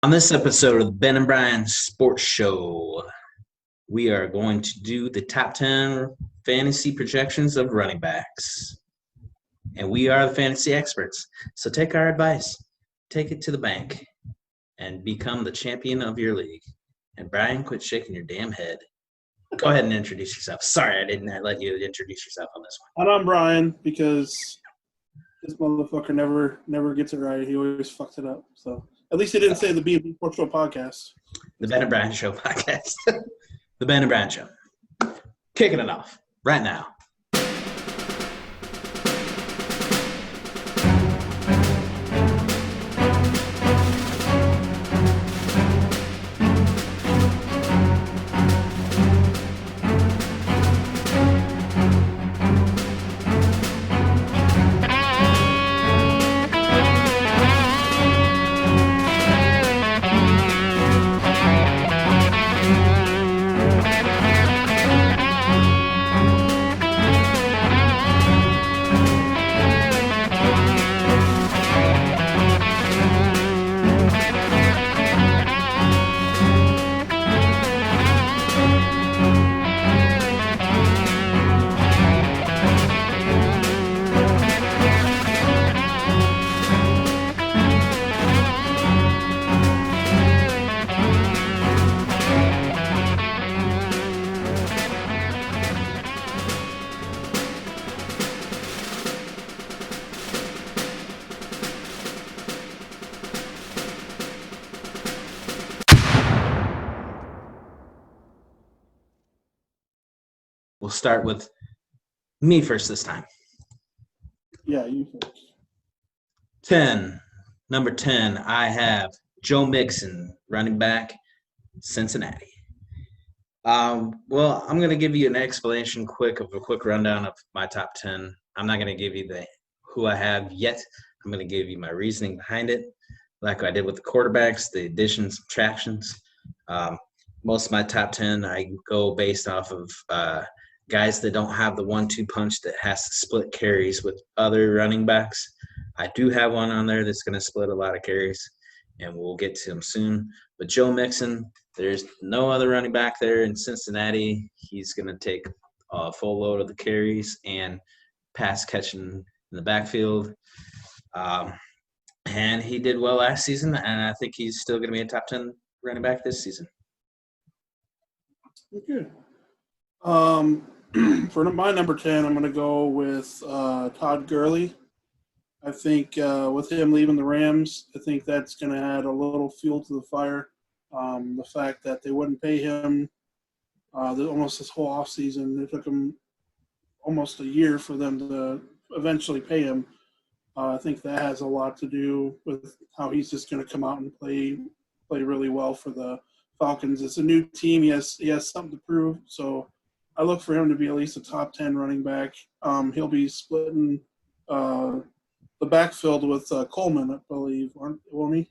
On this episode of the Ben and Bryan Sports Show, we are going to do the top 10 fantasy projections of running backs. And we are the fantasy experts. So take our advice, take it to the bank, and become the champion of your league. And Bryan, quit shaking your damn head. Go ahead and introduce yourself. Sorry, I didn't let you introduce yourself on this one. And I'm Bryan because this motherfucker never gets it right. He always fucks it up. So at least he didn't say the B&B Sports Show podcast. The Ben and Bryan Show podcast. The Ben and Bryan Show. Kicking it off right now. We'll start with me first this time. Yeah, you first. 10. Number 10, I have Joe Mixon, running back, Cincinnati. I'm going to give you an explanation of a quick rundown of my top 10. I'm not going to give you who I have yet. I'm going to give you my reasoning behind it, like I did with the quarterbacks, the additions, subtractions. Most of my top 10, I go based off of guys that don't have the 1-2 punch that has to split carries with other running backs. I do have one on there that's going to split a lot of carries, and we'll get to him soon. But Joe Mixon, there's no other running back there in Cincinnati. He's going to take a full load of the carries and pass catching in the backfield. And he did well last season, and I think he's still going to be a top 10 running back this season. Okay. For my number 10, I'm going to go with Todd Gurley. I think with him leaving the Rams, I think that's going to add a little fuel to the fire. The fact that they wouldn't pay him almost this whole offseason, it took them almost a year for them to eventually pay him. I think that has a lot to do with how he's just going to come out and play really well for the Falcons. It's a new team. He has something to prove. So I look for him to be at least a top 10 running back. He'll be splitting the backfield with Coleman, I believe, won't he?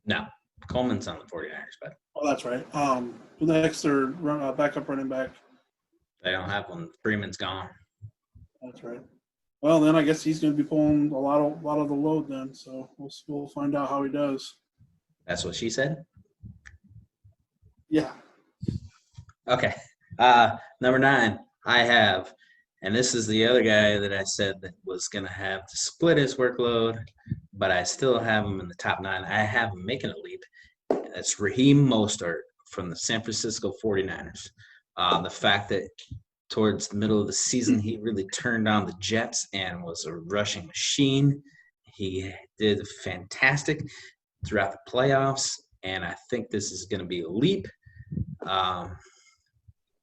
No, Coleman's on the 49ers, but Oh, that's right. The next their backup running back. they don't have one. Freeman's gone. That's right. Well, then I guess he's going to be pulling a lot of the load then. So we'll find out how he does. That's what she said? Yeah. Okay. Number 9, I have, and this is the other guy that I said that was going to have to split his workload, but I still have him in the top 9. I have him making a leap. That's Raheem Mostert from the San Francisco 49ers. The fact that towards the middle of the season, he really turned on the Jets and was a rushing machine. He did fantastic throughout the playoffs, and I think this is going to be a leap.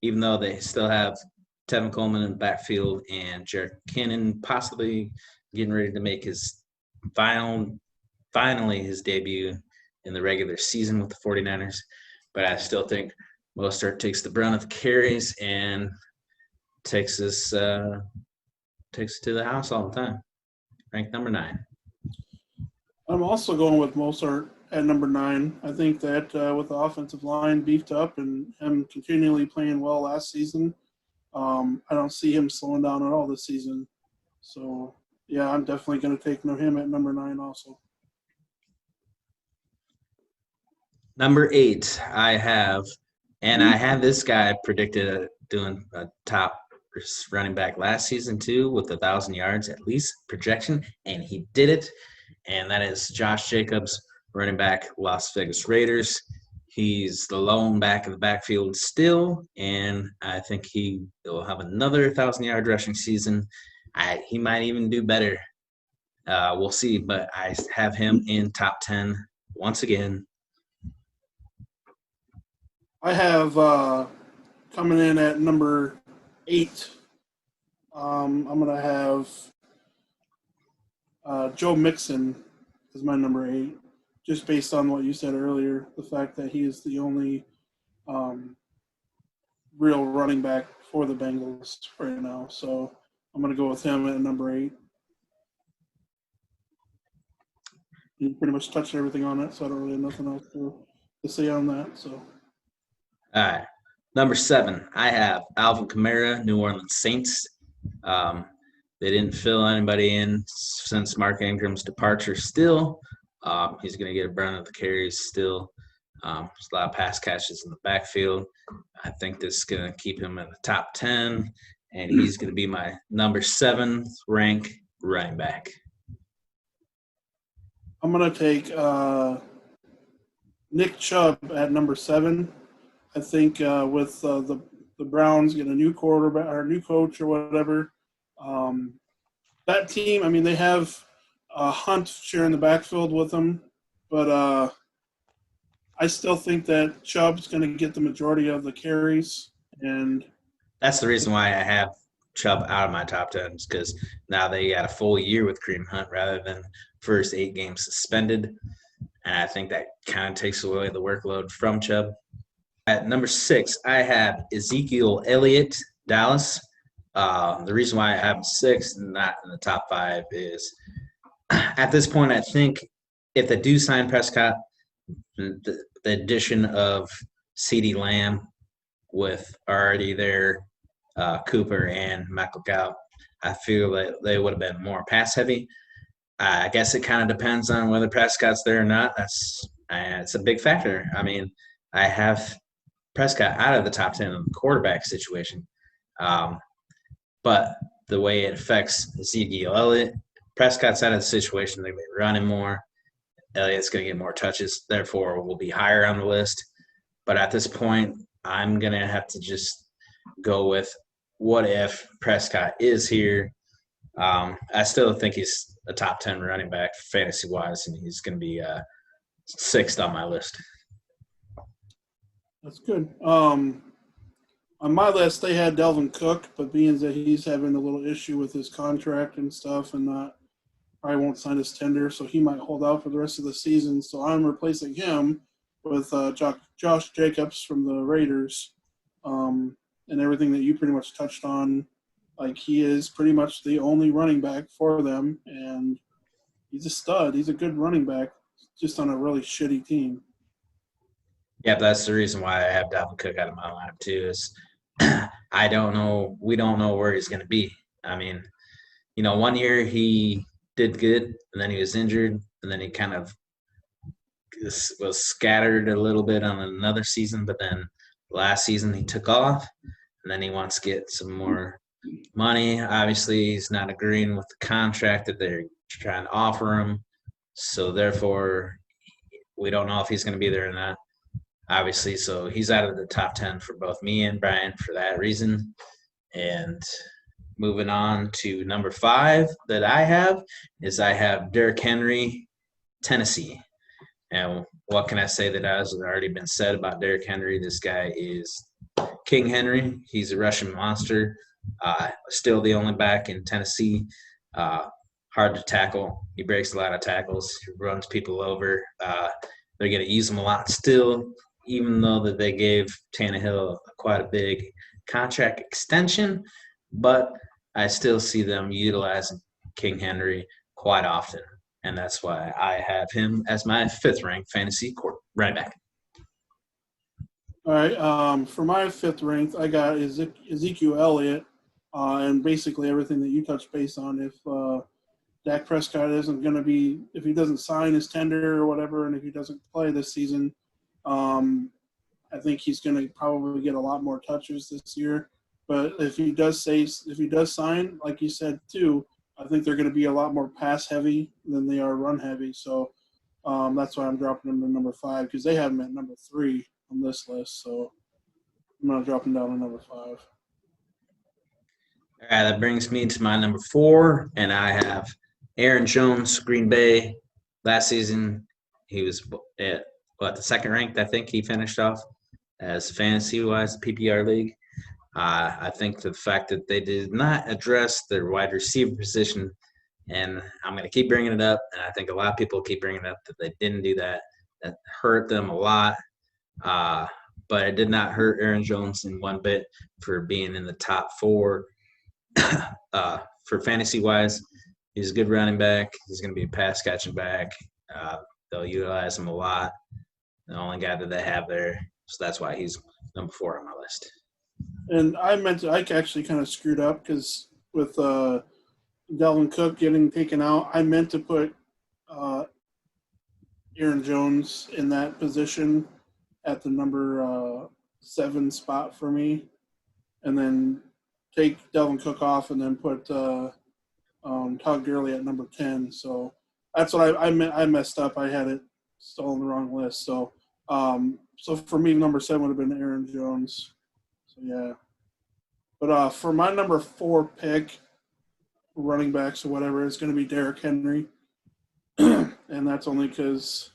Even though they still have Tevin Coleman in the backfield and Jarek Cannon possibly getting ready to make his finally his debut in the regular season with the 49ers. But I still think Mostert takes the brunt of the carries and takes it to the house all the time. Ranked number 9. I'm also going with Mostert at number 9. I think that with the offensive line beefed up and him continually playing well last season, I don't see him slowing down at all this season. So, yeah, I'm definitely going to take him at number 9 also. Number 8, I have this guy predicted doing a top running back last season too with 1,000 yards at least projection, and he did it. And that is Josh Jacobs, running back, Las Vegas Raiders. He's the lone back of the backfield still, and I think he will have another 1,000-yard rushing season. He might even do better. We'll see, but I have him in top 10 once again. I have coming in at number 8. I'm going to have Joe Mixon as my number 8, just based on what you said earlier, the fact that he is the only um, real running back for the Bengals right now. So I'm going to go with him at number 8. You pretty much touched everything on it, so I don't really have nothing else to say on that. So, All right. Number 7, I have Alvin Kamara, New Orleans Saints. They didn't fill anybody in since Mark Ingram's departure still. He's going to get a brunt of the carries still. There's a lot of pass catches in the backfield. I think this is going to keep him in the top 10, and he's going to be my number 7th rank running back. I'm going to take Nick Chubb at number 7. I think with the Browns getting a new quarterback or a new coach or whatever, that team, I mean, they have Hunt sharing the backfield with them, but I still think that Chubb's going to get the majority of the carries. And that's the reason why I have Chubb out of my top 10, because now they got a full year with Kareem Hunt rather than first 8 games suspended. And I think that kind of takes away the workload from Chubb. At number 6, I have Ezekiel Elliott, Dallas. The reason why I have him 6 and not in the top 5 is at this point, I think if they do sign Prescott, the addition of CeeDee Lamb with already there, Cooper and Michael Gallup, I feel that they would have been more pass heavy. I guess it kind of depends on whether Prescott's there or not. It's a big factor. I mean, I have Prescott out of the top 10 in the quarterback situation. But the way it affects Ezekiel Elliott, Prescott's out of the situation. They've been running more. Elliott's going to get more touches, therefore will be higher on the list. But at this point, I'm going to have to just go with what if Prescott is here. I still think he's a top 10 running back fantasy-wise, and he's going to be 6th on my list. that's good. On my list, they had Delvin Cook, but being that he's having a little issue with his contract and stuff and probably won't sign his tender, so he might hold out for the rest of the season. So I'm replacing him with Josh Jacobs from the Raiders, and everything that you pretty much touched on. Like, he is pretty much the only running back for them, and he's a stud. He's a good running back, just on a really shitty team. Yeah, that's the reason why I have Dalvin Cook out of my lineup too. Is I don't know. We don't know where he's going to be. I mean, 1 year he did good, and then he was injured, and then he kind of was scattered a little bit on another season. But then last season he took off, and then he wants to get some more money. Obviously, he's not agreeing with the contract that they're trying to offer him, so therefore we don't know if he's going to be there or not. Obviously, so he's out of the top 10 for both me and Bryan for that reason. And moving on to number 5 that I have Derrick Henry, Tennessee. And what can I say that has already been said about Derrick Henry? This guy is King Henry. He's a Russian monster. Still the only back in Tennessee. Hard to tackle. He breaks a lot of tackles. He runs people over. They're going to use him a lot still, even though that they gave Tannehill quite a big contract extension. But I still see them utilizing King Henry quite often. And that's why I have him as my 5th ranked fantasy running back. All right. For my 5th ranked, I got Ezekiel Elliott, and basically everything that you touched base on. If Dak Prescott isn't going to be, if he doesn't sign his tender or whatever, and if he doesn't play this season, I think he's going to probably get a lot more touches this year. But if he does sign, like you said too, I think they're going to be a lot more pass heavy than they are run heavy. So that's why I'm dropping him to number 5 because they have him at number 3 on this list. So I'm going to drop him down to number 5. All right, that brings me to my number 4, and I have Aaron Jones, Green Bay. Last season, he was at the second ranked. I think he finished off as fantasy-wise, PPR league. I think the fact that they did not address their wide receiver position, and I'm going to keep bringing it up, and I think a lot of people keep bringing it up that they didn't do that. That hurt them a lot. But it did not hurt Aaron Jones in one bit for being in the top 4 for fantasy-wise. He's a good running back. He's going to be a pass-catching back. They'll utilize him a lot. The only guy that they have there. So that's why he's number 4 on my list. And I actually kind of screwed up because with Dalvin Cook getting taken out, I meant to put Aaron Jones in that position at the number 7 spot for me, and then take Dalvin Cook off and then put Todd Gurley at number 10. So that's what I meant. I messed up. I had it still on the wrong list. So so for me, number 7 would have been Aaron Jones. So yeah. But for my number 4 pick, running backs or whatever, it's going to be Derrick Henry. And that's only because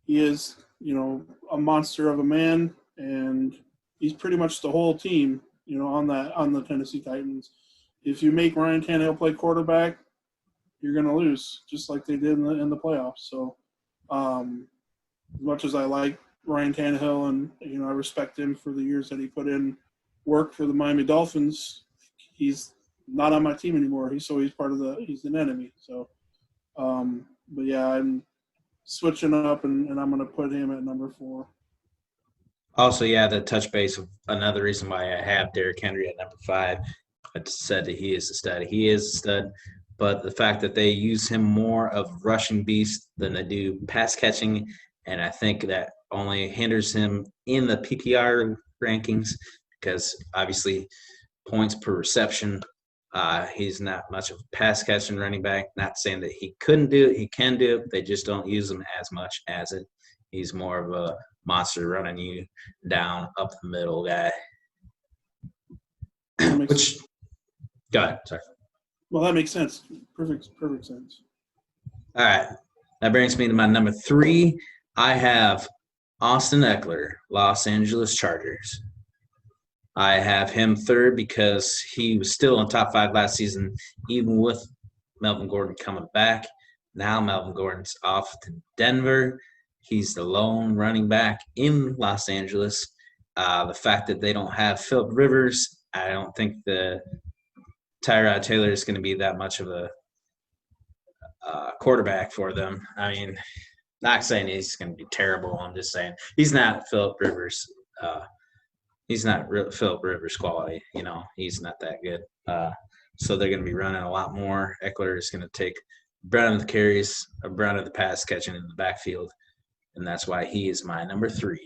he is, a monster of a man, and he's pretty much the whole team, on the Tennessee Titans. If you make Ryan Tannehill play quarterback, you're going to lose, just like they did in the playoffs. So as much as I like Ryan Tannehill and, I respect him for the years that he put in work for the Miami Dolphins, he's not on my team anymore. He's an enemy. So, but yeah, I'm switching up and I'm going to put him at number 4. Also, yeah, the touch base of another reason why I have Derrick Henry at number 5. I said that he is a stud. He is a stud, but the fact that they use him more of rushing beast than they do pass catching, and I think that only hinders him in the PPR rankings because obviously points per reception, he's not much of a pass catching running back. Not saying that he couldn't do it. He can do it. They just don't use him as much as it. He's more of a monster running you down up the middle guy. Which, go ahead. Sorry. Well, that makes sense. Perfect sense. All right. That brings me to my number 3. I have Austin Eckler, Los Angeles Chargers. I have him 3rd because he was still in top 5 last season, even with Melvin Gordon coming back. Now Melvin Gordon's off to Denver. He's the lone running back in Los Angeles. The fact that they don't have Philip Rivers, I don't think the Tyrod Taylor is going to be that much of a quarterback for them. I mean, not saying he's going to be terrible. I'm just saying he's not Philip Rivers. He's not Philip Rivers quality. He's not that good. So they're going to be running a lot more. Eckler is going to take brunt of the carries, a brunt of the pass catching in the backfield, and that's why he is my number 3.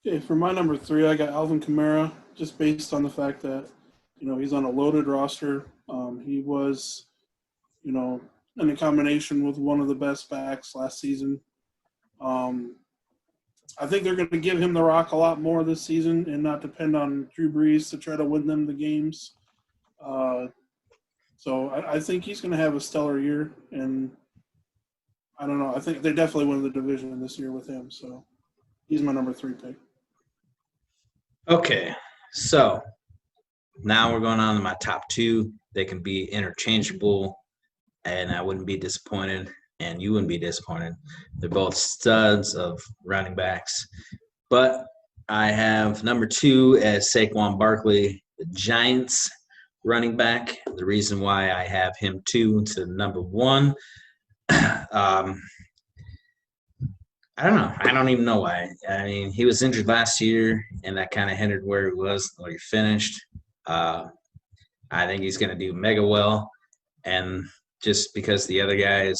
Okay, for my number 3, I got Alvin Kamara, just based on the fact that, he's on a loaded roster. He was, in a combination with one of the best backs last season. I think they're going to give him the rock a lot more this season and not depend on Drew Brees to try to win them the games. So I think he's going to have a stellar year, and I don't know. I think they definitely win the division this year with him. So he's my number 3 pick. Okay, so now we're going on to my top 2. They can be interchangeable, and I wouldn't be disappointed, and you wouldn't be disappointed. They're both studs of running backs. But I have number 2 as Saquon Barkley, the Giants running back. The reason why I have him 2 to number 1, I don't know. I don't even know why. I mean, he was injured last year, and that kind of hindered where he finished. I think he's going to do mega well, and just because the other guys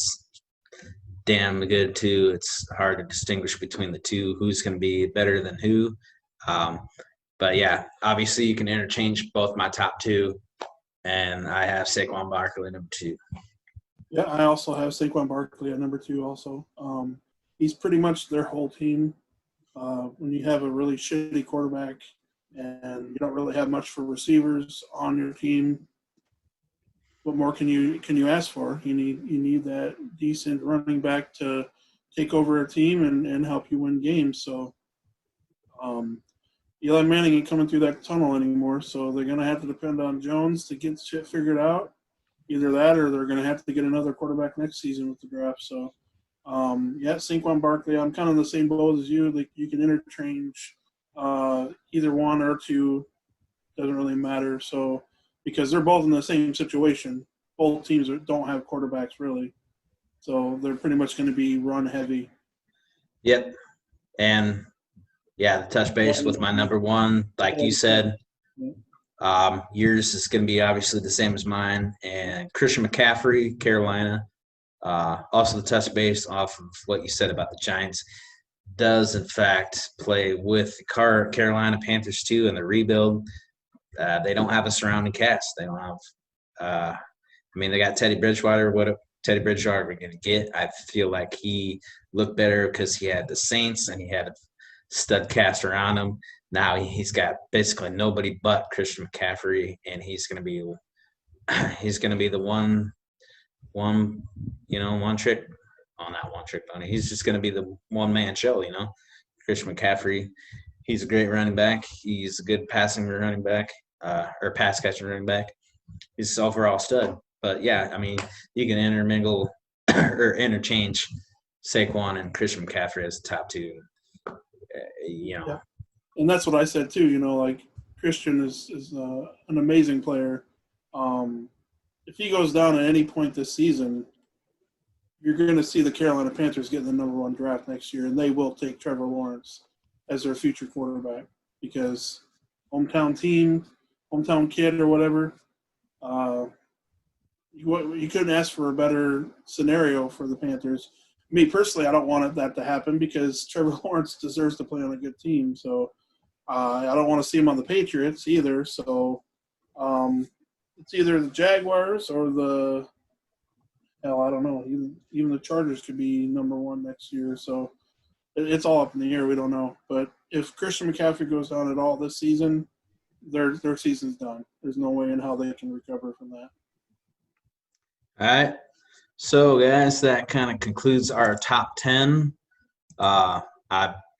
damn good too. It's hard to distinguish between the two, who's going to be better than who. Um, but yeah, obviously you can interchange both my top two, and I have Saquon Barkley number two. Yeah, I also have Saquon Barkley at number 2 also. He's pretty much their whole team. When you have a really shitty quarterback and you don't really have much for receivers on your team, what more can you ask for? You need that decent running back to take over a team and help you win games. So Eli Manning ain't coming through that tunnel anymore, so they're gonna have to depend on Jones to get shit figured out. Either that, or they're gonna have to get another quarterback next season with the draft. So yeah, Saquon Barkley. I'm kind of in the same boat as you. Like you can interchange either one or two. Doesn't really matter. So because they're both in the same situation, both teams don't have quarterbacks really. So they're pretty much going to be run heavy. Yep. And yeah, the touch base with my number one, like you said, yours is going to be obviously the same as mine. And Christian McCaffrey, Carolina. Also, the touch base off of what you said about the Giants does, in fact, play with the Carolina Panthers too in the rebuild. They don't have a surrounding cast. They don't have. They got Teddy Bridgewater. What Teddy Bridgewater we're going to get? I feel like he looked better because he had the Saints and he had a stud cast around him. Now he's got basically nobody but Christian McCaffrey, and he's going to be the one trick. Oh, not one trick pony. He's just going to be the one man show. Christian McCaffrey. He's a great running back. He's a good passing running back, or pass catching running back. He's an overall stud. But yeah, you can intermingle or interchange Saquon and Christian McCaffrey as the top two. Yeah. And that's what I said too. Like Christian is an amazing player. If he goes down at any point this season, you're going to see the Carolina Panthers getting the number 1 draft next year, and they will take Trevor Lawrence as their future quarterback because hometown team, hometown kid or whatever. You couldn't ask for a better scenario for the Panthers. Me personally, I don't want that to happen because Trevor Lawrence deserves to play on a good team. So I don't want to see him on the Patriots either. So it's either the Jaguars or I don't know. Even the Chargers could be number 1 next year. So it's all up in the air. We don't know. But if Christian McCaffrey goes down at all this season, their season's done. There's no way in how they can recover from that. All right. So, guys, that kind of concludes our top 10. I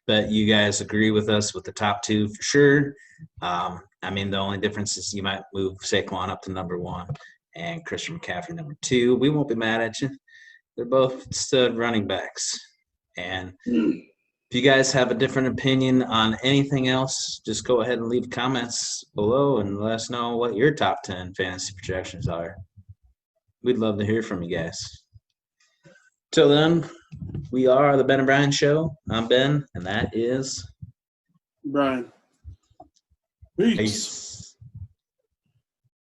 bet you guys agree with us with the top 2 for sure. The only difference is you might move Saquon up to number 1 and Christian McCaffrey number 2. We won't be mad at you. They're both stud running backs. And if you guys have a different opinion on anything else, just go ahead and leave comments below and let us know what your top 10 fantasy projections are. We'd love to hear from you guys. Till then, we are the Ben and Bryan Show. I'm Ben, and that is Bryan. Peace. Peace.